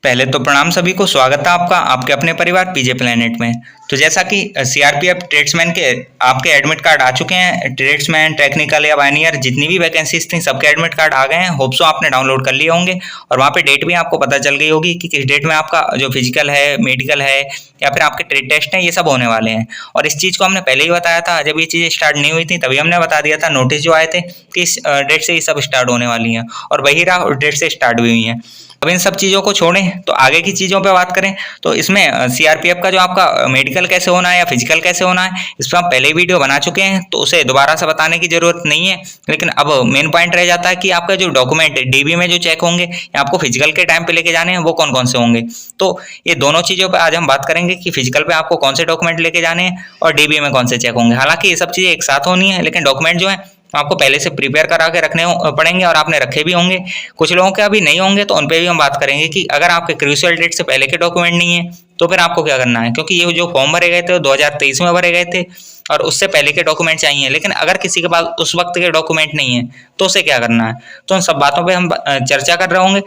पहले तो प्रणाम सभी को, स्वागत है आपका आपके अपने परिवार पीजे प्लेनेट में। तो जैसा कि सीआरपीएफ ट्रेड्समैन के आपके एडमिट कार्ड आ चुके हैं। ट्रेड्समैन, टेक्निकल या वाइनियर जितनी भी वैकेंसीज थी सबके एडमिट कार्ड आ गए हैं। होप्सो आपने डाउनलोड कर लिए होंगे और वहाँ पे डेट भी आपको पता चल गई होगी कि किस डेट में आपका जो फिजिकल है, मेडिकल है या फिर आपके ट्रेड टेस्ट हैं, ये सब होने वाले हैं। और इस चीज़ को हमने पहले ही बताया था, जब ये चीज़ें स्टार्ट नहीं हुई थी तभी हमने बता दिया था। नोटिस जो आए थे कि इस डेट से ये सब स्टार्ट होने वाली हैं और वही रहा, डेट से स्टार्ट भी हुई हैं। अब इन सब चीज़ों को छोड़ें तो आगे की चीज़ों पे बात करें तो इसमें सीआरपीएफ का जो आपका मेडिकल कैसे होना है या फिजिकल कैसे होना है, इस पर हम पहले ही वीडियो बना चुके हैं, तो उसे दोबारा से बताने की ज़रूरत नहीं है। लेकिन अब मेन पॉइंट रह जाता है कि आपका जो डॉक्यूमेंट डीबी में जो चेक होंगे या आपको फिजिकल के टाइम पे लेके जाने हैं वो कौन कौन से होंगे। तो ये दोनों चीज़ों पर आज हम बात करेंगे कि फिजिकल पे आपको कौन से डॉक्यूमेंट लेके जाने हैं और डीबी में कौन से चेक होंगे। हालांकि ये सब चीज़ें एक साथ होनी है, लेकिन डॉक्यूमेंट जो है आपको पहले से प्रिपेयर करा के रखने पड़ेंगे और आपने रखे भी होंगे। कुछ लोगों के अभी नहीं होंगे तो उन पे भी हम बात करेंगे कि अगर आपके क्रूशियल डेट से पहले के डॉक्यूमेंट नहीं है तो फिर आपको क्या करना है, क्योंकि ये जो फॉर्म भरे गए थे वो 2023 में भरे गए थे और उससे पहले के डॉक्यूमेंट चाहिए। लेकिन अगर किसी के पास उस वक्त के डॉक्यूमेंट नहीं है तो उसे क्या करना है, तो उन सब बातों पर हम चर्चा कर रहे होंगे।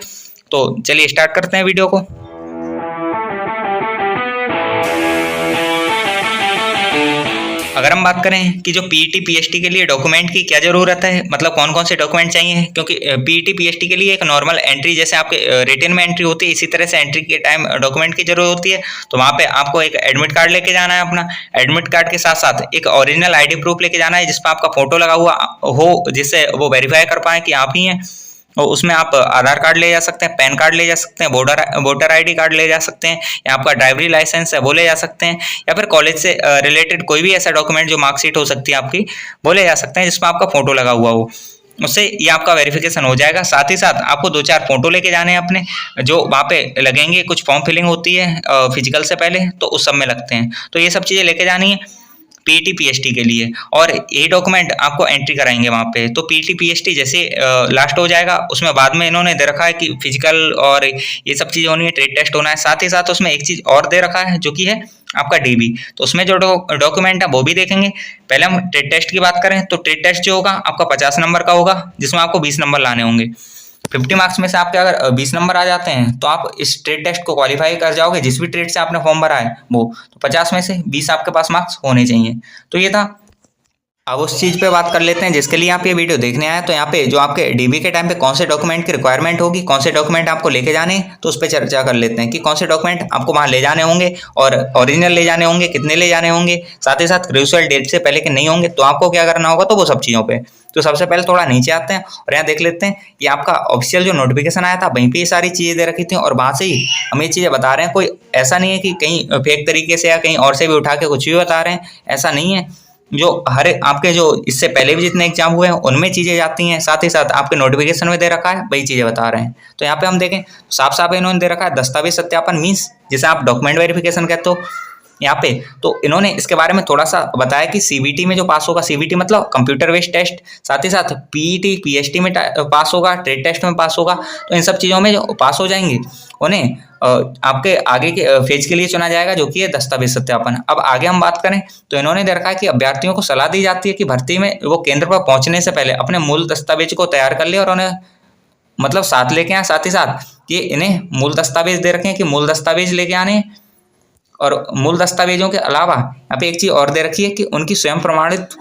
तो चलिए स्टार्ट करते हैं वीडियो को। अगर हम बात करें कि जो पीईटी पीएचटी के लिए डॉक्यूमेंट की क्या ज़रूरत है, मतलब कौन कौन से डॉक्यूमेंट चाहिए, क्योंकि पीईटी पीएचटी के लिए एक नॉर्मल एंट्री जैसे आपके रिटन में एंट्री होती है, इसी तरह से एंट्री के टाइम डॉक्यूमेंट की जरूरत होती है। तो वहाँ पे आपको एक एडमिट कार्ड लेके जाना है। अपना एडमिट कार्ड के साथ साथ एक ओरिजिनल आईडी प्रूफ लेके जाना है जिस पर आपका फोटो लगा हुआ हो, जिससे वो वेरीफाई कर पाए कि आप ही हैं। और उसमें आप आधार कार्ड ले जा सकते हैं, पैन कार्ड ले जा सकते हैं, वोटर आईडी कार्ड ले जा सकते हैं, या आपका ड्राइवरी लाइसेंस है वो ले जा सकते हैं, या फिर कॉलेज से रिलेटेड कोई भी ऐसा डॉक्यूमेंट जो मार्कशीट हो सकती है आपकी, वो ले जा सकते हैं जिसमें आपका फोटो लगा हुआ हो। उससे ये आपका वेरिफिकेशन हो जाएगा। साथ ही साथ आपको 2-4 फोटो लेके जाने हैं अपने, जो वहाँ पे लगेंगे। कुछ फॉर्म फिलिंग होती है फिजिकल से पहले, तो उस सब में लगते हैं। तो ये सब चीज़ें लेके जानी है पीटी पीएचटी के लिए, और ये डॉक्यूमेंट आपको एंट्री कराएंगे वहाँ पे। तो पीटी पीएचटी जैसे लास्ट हो जाएगा, उसमें बाद में इन्होंने दे रखा है कि फिजिकल और ये सब चीज़ें होनी है, ट्रेड टेस्ट होना है। साथ ही साथ उसमें एक चीज़ और दे रखा है जो कि है आपका डीबी। तो उसमें जो डॉक्यूमेंट है वो भी देखेंगे। पहले हम ट्रेड टेस्ट की बात करें तो ट्रेड टेस्ट जो होगा आपका 50 नंबर का होगा, जिसमें आपको 20 नंबर लाने होंगे। 50 मार्क्स में से आपके अगर 20 नंबर आ जाते हैं तो आप इस ट्रेड टेस्ट को क्वालिफाई कर जाओगे। जिस भी ट्रेड से आपने फॉर्म भरा है वो, तो 50 में से 20 आपके पास मार्क्स होने चाहिए। तो ये था। अब उस चीज़ पे बात कर लेते हैं जिसके लिए आप ये वीडियो देखने आए। तो यहाँ पे जो आपके डीबी के टाइम पे कौन से डॉक्यूमेंट की रिक्वायरमेंट होगी, कौन से डॉक्यूमेंट आपको लेके जाने, तो उस पर चर्चा कर लेते हैं कि कौन से डॉक्यूमेंट आपको वहाँ ले जाने होंगे और ओरिजिनल ले जाने होंगे, कितने ले जाने होंगे। साथ ही साथ क्रूशियल डेट से पहले के नहीं होंगे तो आपको क्या करना होगा, तो वो सब चीज़ों पर। तो सबसे पहले थोड़ा नीचे आते हैं और यहाँ देख लेते हैं कि आपका ऑफिशियल जो नोटिफिकेशन आया था वहीं पे ये सारी चीज़ें दे रखी थी और वहाँ से ही हम ये चीज़ें बता रहे हैं। कोई ऐसा नहीं है कि कहीं फेक तरीके से या कहीं और से भी उठा के कुछ भी बता रहे हैं, ऐसा नहीं है। जो हर आपके जो इससे पहले भी जितने एग्जाम हुए हैं उनमें चीज़ें जाती हैं, साथ ही साथ आपके नोटिफिकेशन में दे रखा है वही चीज़ें बता रहे हैं। तो यहाँ पे हम देखें साफ साफ इन्होंने दे रखा है दस्तावेज सत्यापन, मीन्स जिसे आप डॉक्यूमेंट वेरिफिकेशन कहते हो यहाँ पे। तो इन्होंने इसके बारे में थोड़ा सा बताया कि सीबीटी में जो पास होगा, सीबीटी मतलब कंप्यूटर बेस्ड टेस्ट, साथ ही साथ पीईटी पीएचटी में पास होगा, ट्रेड टेस्ट में पास होगा, तो इन सब चीज़ों में जो पास हो जाएंगे उन्हें आपके आगे के फेज के लिए चुना जाएगा, जो कि है दस्तावेज सत्यापन। अब आगे हम बात करें तो इन्होंने दे रखा है कि अभ्यर्थियों को सलाह दी जाती है कि भर्ती में वो केंद्र पर पहुंचने से पहले अपने मूल दस्तावेज को तैयार कर ले और उन्हें मतलब साथ लेके आए। साथ ही साथ ये इन्हें मूल दस्तावेज दे रखे हैं कि मूल दस्तावेज लेके आने, और मूल दस्तावेजों के अलावा यहाँ पे एक चीज़ और दे रखी है कि उनकी स्वयं प्रमाणित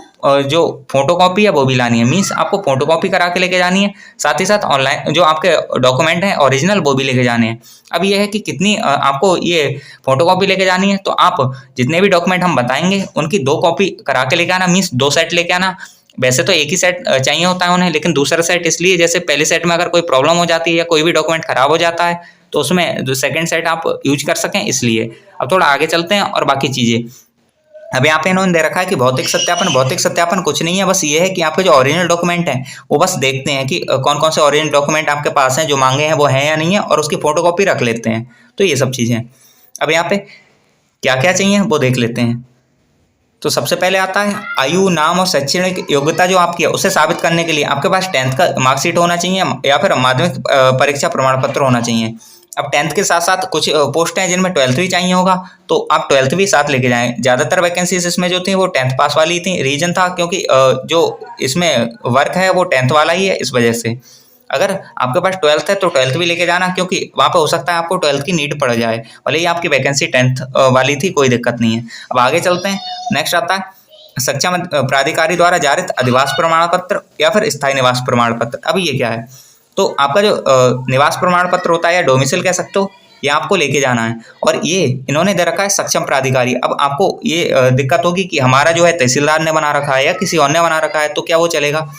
जो फोटोकॉपी है वो भी लानी है, मीन्स आपको फोटोकॉपी करा के लेके जानी है। साथ ही साथ ऑनलाइन जो आपके डॉक्यूमेंट हैं ओरिजिनल वो भी लेके जाने हैं। अब ये है कि कितनी आपको ये फोटोकॉपी लेके जानी है, तो आप जितने भी डॉक्यूमेंट हम बताएंगे उनकी 2 कॉपी करा के लेके आना, मीन्स 2 सेट लेके आना। वैसे तो एक ही सेट चाहिए होता है उन्हें, लेकिन दूसरा सेट इसलिए जैसे पहले सेट में अगर कोई प्रॉब्लम हो जाती है या कोई भी डॉक्यूमेंट खराब हो जाता है तो उसमें जो सेकंड सेट आप यूज कर सकें, इसलिए। अब थोड़ा आगे चलते हैं और बाकी चीज़ें। अब यहाँ पे इन्होंने दे रखा है कि भौतिक सत्यापन कुछ नहीं है, बस ये है कि आपके जो ओरिजिनल डॉक्यूमेंट हैं वो बस देखते हैं कि कौन कौन से ओरिजिनल डॉक्यूमेंट आपके पास हैं, जो मांगे हैं वो हैं या नहीं है, और उसकी फोटोकॉपी रख लेते हैं। तो ये सब चीज़ें। अब यहाँ पे क्या क्या चाहिए वो देख लेते हैं। तो सबसे पहले आता है आयु, नाम और शैक्षणिक योग्यता जो आपकी है उसे साबित करने के लिए आपके पास 10th का मार्कशीट होना चाहिए या फिर माध्यमिक परीक्षा प्रमाण पत्र होना चाहिए। अब 10th के साथ साथ कुछ पोस्ट हैं जिनमें 12th भी चाहिए होगा, तो आप 12th भी साथ लेके जाएं। ज़्यादातर वैकेंसीज इसमें जो थी वो 10th पास वाली थी। रीजन था क्योंकि जो इसमें वर्क है वो 10th वाला ही है, इस वजह से। अगर आपके पास 12th है तो 12th भी लेके जाना, क्योंकि वहाँ पे हो सकता है आपको 12th की नीड पड़ जाए, भले ही आपकी वैकेंसी 10th वाली थी, कोई दिक्कत नहीं है। अब आगे चलते हैं। नेक्स्ट आता है सक्षम प्राधिकारी द्वारा जारी अधिवास प्रमाण पत्र या फिर स्थायी निवास प्रमाण पत्र। अब ये क्या है, तो आपका जो निवास प्रमाण पत्र होता है या डोमिसाइल कह सकते हो, ये आपको लेके जाना है, और ये इन्होंने दे रखा है सक्षम प्राधिकारी। अब आपको ये दिक्कत होगी कि हमारा जो है तहसीलदार ने बना रखा है या किसी और ने बना रखा है, तो क्या वो चलेगा?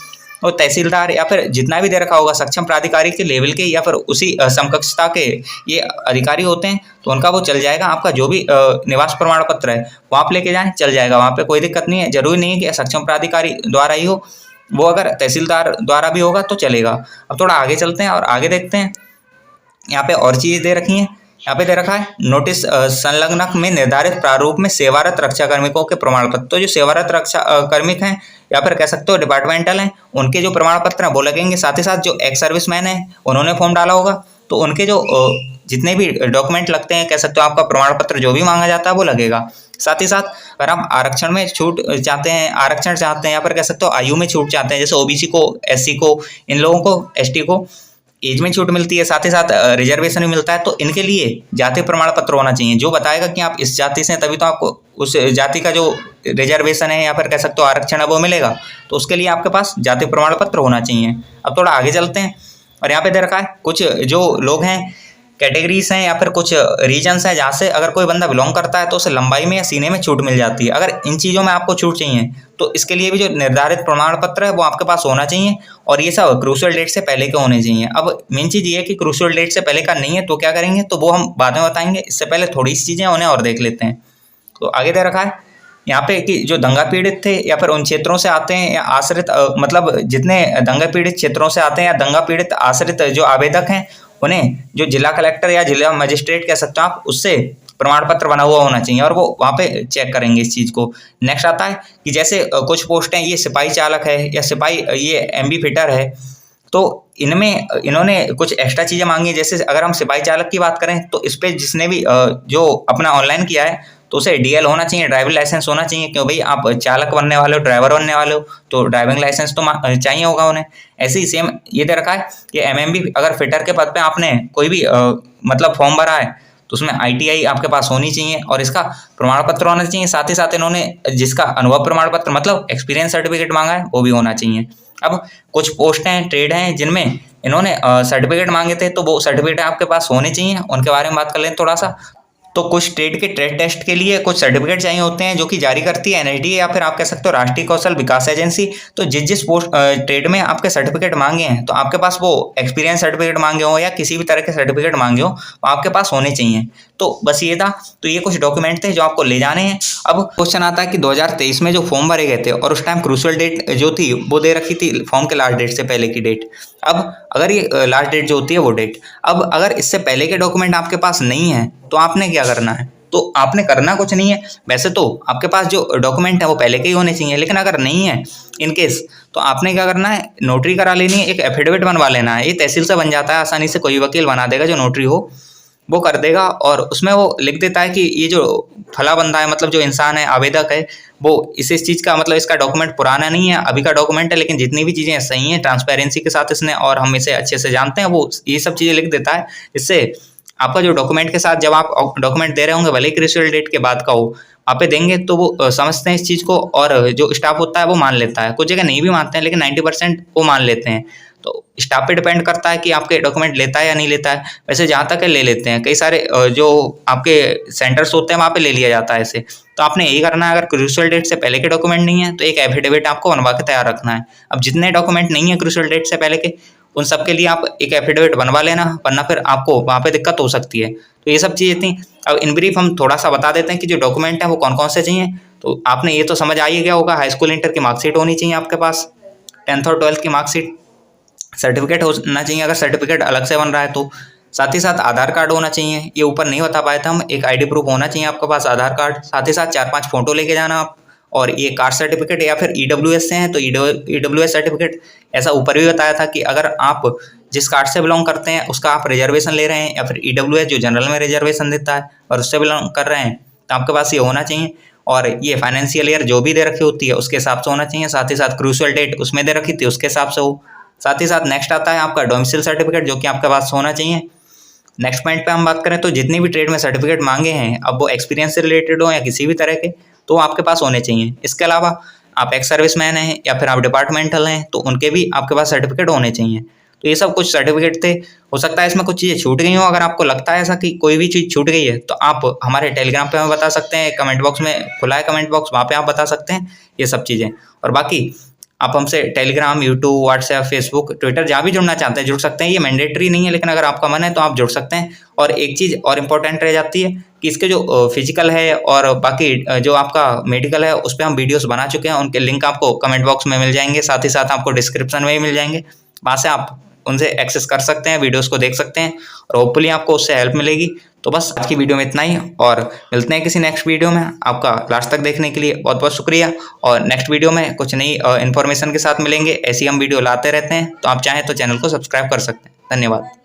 और तहसीलदार या फिर जितना भी दे रखा होगा सक्षम प्राधिकारी के लेवल के या फिर उसी समकक्षता के ये अधिकारी होते हैं, तो उनका वो चल जाएगा। आपका जो भी निवास प्रमाण पत्र है वो आप लेके जाएं, चल जाएगा, वहाँ पे कोई दिक्कत नहीं है। जरूरी नहीं है कि सक्षम प्राधिकारी द्वारा ही हो, वो अगर तहसीलदार द्वारा भी होगा तो चलेगा। अब थोड़ा आगे चलते हैं और आगे देखते हैं। यहाँ पे और चीज़ दे रखी है, यहाँ पे दे रखा है नोटिस संलग्नक में निर्धारित प्रारूप में सेवारत रक्षा कार्मिकों के प्रमाण पत्र। तो जो सेवारत रक्षा कार्मिक हैं या फिर कह सकते हो डिपार्टमेंटल हैं, उनके जो प्रमाण पत्र हैं वो लगेंगे। साथ ही साथ जो एक्स सर्विसमैन है उन्होंने फॉर्म डाला होगा, तो उनके जो जितने भी डॉक्यूमेंट लगते हैं, कह सकते हो आपका प्रमाण पत्र जो भी मांगा जाता है वो लगेगा। साथ ही साथ अगर आप आरक्षण में छूट चाहते हैं, आरक्षण चाहते हैं या फिर कह सकते हो आयु में छूट चाहते हैं, जैसे ओबीसी को, एससी को, इन लोगों को, एसटी को एज में छूट मिलती है, साथ ही साथ रिजर्वेशन भी मिलता है, तो इनके लिए जाति प्रमाण पत्र होना चाहिए जो बताएगा कि आप इस जाति से हैं, तभी तो आपको उस जाति का जो रिजर्वेशन है या फिर कह सकते हो आरक्षण है वो मिलेगा। तो उसके लिए आपके पास जाति प्रमाण पत्र होना चाहिए। अब थोड़ा आगे चलते हैं और यहाँ पे दे रखा है कुछ जो लोग हैं, कैटेगरीज हैं या फिर कुछ रीजन्स हैं जहाँ से अगर कोई बंदा बिलोंग करता है तो उसे लंबाई में या सीने में छूट मिल जाती है। अगर इन चीज़ों में आपको छूट चाहिए तो इसके लिए भी जो निर्धारित प्रमाण पत्र है वो आपके पास होना चाहिए, और ये सब क्रूशियल डेट से पहले के होने चाहिए। अब मेन चीज़ ये है कि क्रूशियल डेट से पहले का नहीं है तो क्या करेंगे, तो वो हम बाद में बताएंगे। इससे पहले थोड़ी सी चीज़ें उन्हें और देख लेते हैं। तो आगे दे रखा है यहाँ पे कि जो दंगा पीड़ित थे या फिर उन क्षेत्रों से आते हैं या आश्रित मतलब जितने दंगा पीड़ित क्षेत्रों से आते हैं या दंगा पीड़ित आश्रित जो आवेदक हैं, उन्हें जो जिला कलेक्टर या जिला मजिस्ट्रेट कह सकते हो आप, उससे प्रमाण पत्र बना हुआ होना चाहिए और वो वहाँ पे चेक करेंगे इस चीज़ को। नेक्स्ट आता है कि जैसे कुछ पोस्ट हैं, ये सिपाही चालक है या सिपाही ये एमबी फिटर है, तो इनमें इन्होंने कुछ एक्स्ट्रा चीज़ें मांगी हैं। जैसे अगर हम सिपाही चालक की बात करें तो इस पर जिसने भी जो अपना ऑनलाइन किया है तो उसे डीएल होना चाहिए, ड्राइविंग लाइसेंस होना चाहिए, क्यों भाई आप चालक बनने वाले हो, ड्राइवर बनने वाले हो, तो ड्राइविंग लाइसेंस तो चाहिए होगा उन्हें। ऐसे ही सेम ये दे रखा है कि एमएमबी अगर फिटर के पद पे आपने कोई भी मतलब फॉर्म भरा है तो उसमें आईटीआई आपके पास होनी चाहिए और इसका प्रमाण पत्र होना चाहिए। साथ ही साथ इन्होंने जिसका अनुभव प्रमाण पत्र मतलब एक्सपीरियंस सर्टिफिकेट मांगा है वो भी होना चाहिए। अब कुछ पोस्ट हैं, ट्रेड हैं जिनमें इन्होंने सर्टिफिकेट मांगे थे, तो वो सर्टिफिकेट आपके पास होने चाहिए, उनके बारे में बात कर लें थोड़ा सा। तो कुछ ट्रेड के ट्रेड टेस्ट के लिए कुछ सर्टिफिकेट चाहिए होते हैं जो कि जारी करती है एनएचडी या फिर आप कह सकते हो राष्ट्रीय कौशल विकास एजेंसी। तो जिस पोस्ट ट्रेड में आपके सर्टिफिकेट मांगे हैं तो आपके पास वो एक्सपीरियंस सर्टिफिकेट मांगे हो या किसी भी तरह के सर्टिफिकेट मांगे हो वो आपके पास होने चाहिए। तो बस ये था, तो ये कुछ डॉक्यूमेंट थे जो आपको ले जाने हैं। अब क्वेश्चन आता है कि 2023 में जो फॉर्म भरे गए थे और उस टाइम क्रूशियल डेट जो थी वो दे रखी थी फॉर्म के लास्ट डेट से पहले की डेट। अब अगर ये लास्ट डेट जो होती है वो डेट, अब अगर इससे पहले के डॉक्यूमेंट आपके पास नहीं है तो आपने क्या करना है, तो आपने करना कुछ नहीं है। वैसे तो आपके पास जो डॉक्यूमेंट है वो पहले के ही होने चाहिए, लेकिन अगर नहीं है इन केस तो आपने क्या करना है, नोटरी करा लेनी है, एक एफिडेविट बनवा लेना है। ये तहसील से बन जाता है आसानी से, कोई वकील बना देगा जो नोटरी हो वो कर देगा, और उसमें वो लिख देता है कि ये जो फला बंदा है मतलब जो इंसान है आवेदक है वो इस चीज़ का मतलब इसका डॉक्यूमेंट पुराना नहीं है, अभी का डॉक्यूमेंट है, लेकिन जितनी भी चीज़ें सही हैं ट्रांसपेरेंसी के साथ इसने और हम इसे अच्छे से जानते हैं, वो ये सब चीज़ें लिख देता है। इससे आपका जो डॉक्यूमेंट के साथ जब आप डॉक्यूमेंट दे रहे होंगे भले ही क्रूशियल डेट के बाद का हो, आप पे देंगे तो वो समझते हैं इस चीज़ को, और जो स्टाफ होता है वो मान लेता है। कुछ जगह नहीं भी मानते हैं लेकिन 90% वो मान लेते हैं। तो स्टाफ पे डिपेंड करता है कि आपके डॉक्यूमेंट लेता है या नहीं लेता है। वैसे जहाँ तक है ले लेते हैं, कई सारे जो आपके सेंटर्स होते हैं वहाँ पे ले लिया जाता है ऐसे। तो आपने यही करना है, अगर क्रूशियल डेट से पहले के डॉक्यूमेंट नहीं है तो एक एफिडेविट आपको बनवा के तैयार रखना है। अब जितने डॉक्यूमेंट नहीं है क्रूशियल डेट से पहले के उन सब के लिए आप एक एफिडेविट बनवा लेना, वरना फिर आपको वहाँ पे दिक्कत हो सकती है। तो ये सब चीज़ें थी। अब इन ब्रीफ हम थोड़ा सा बता देते हैं कि जो डॉक्यूमेंट है वो कौन कौन से चाहिए। तो आपने ये तो समझ आ ही गया होगा, हाई स्कूल इंटर की मार्कशीट होनी चाहिए आपके पास, 10th और 12th की मार्कशीट, सर्टिफिकेट होना चाहिए अगर सर्टिफिकेट अलग से बन रहा है तो, साथ ही साथ आधार कार्ड होना चाहिए, ये ऊपर नहीं बता पाए थे हम, एक आईडी प्रूफ होना चाहिए आपके पास, आधार कार्ड, साथ ही साथ 4-5 फोटो लेके जाना आप, और ये कास्ट सर्टिफिकेट या फिर ईडब्ल्यूएस से हैं तो ईडब्ल्यूएस सर्टिफिकेट। ऐसा ऊपर भी बताया था कि अगर आप जिस कास्ट से बिलोंग करते हैं उसका आप रिजर्वेशन ले रहे हैं या फिर ईडब्ल्यूएस जो जनरल में रिजर्वेशन देता है और उससे बिलोंग कर रहे हैं तो आपके पास ये होना चाहिए। और ये फाइनेंशियल ईयर जो भी दे रखी होती है उसके हिसाब से होना चाहिए, साथ ही साथ क्रूशियल डेट उसमें दे रखी थी उसके हिसाब से हो। साथ ही साथ नेक्स्ट आता है आपका डोमिसाइल सर्टिफिकेट, जो कि आपके पास होना चाहिए। नेक्स्ट पॉइंट पे हम बात करें तो जितनी भी ट्रेड में सर्टिफिकेट मांगे हैं, अब वो एक्सपीरियंस से रिलेटेड हो या किसी भी तरह के, तो आपके पास होने चाहिए। इसके अलावा आप एक्स सर्विसमैन हैं या फिर आप डिपार्टमेंटल हैं, तो उनके भी आपके पास सर्टिफिकेट होने चाहिए। तो ये सब कुछ सर्टिफिकेट थे। हो सकता है इसमें कुछ चीज़ें छूट गई हो। अगर आपको लगता है ऐसा कि कोई भी चीज़ छूट गई है, तो आप हमारे टेलीग्राम पे हमें बता सकते हैं। कमेंट बॉक्स में खुला है कमेंट बॉक्स, वहाँ पे आप बता सकते हैं ये सब चीज़ें। और बाकी आप हमसे Telegram, YouTube, WhatsApp, Facebook, Twitter जहाँ भी जुड़ना चाहते हैं जुड़ सकते हैं। ये मैंडेटरी नहीं है, लेकिन अगर आपका मन है तो आप जुड़ सकते हैं। और एक चीज़ और इम्पोर्टेंट रह जाती है कि इसके जो फिजिकल है और बाकी जो आपका मेडिकल है, उस पर हम वीडियोस बना चुके हैं। उनके लिंक आपको कमेंट बॉक्स में मिल जाएंगे, साथ ही साथ आपको डिस्क्रिप्शन में भी मिल जाएंगे। वहाँ से आप उनसे एक्सेस कर सकते हैं, वीडियोस को देख सकते हैं और होपफुली आपको उससे हेल्प मिलेगी। तो बस आज की वीडियो में इतना ही, और मिलते हैं किसी नेक्स्ट वीडियो में। आपका लास्ट तक देखने के लिए बहुत बहुत शुक्रिया, और नेक्स्ट वीडियो में कुछ नई इन्फॉर्मेशन के साथ मिलेंगे। ऐसी हम वीडियो लाते रहते हैं, तो आप चाहें तो चैनल को सब्सक्राइब कर सकते हैं। धन्यवाद।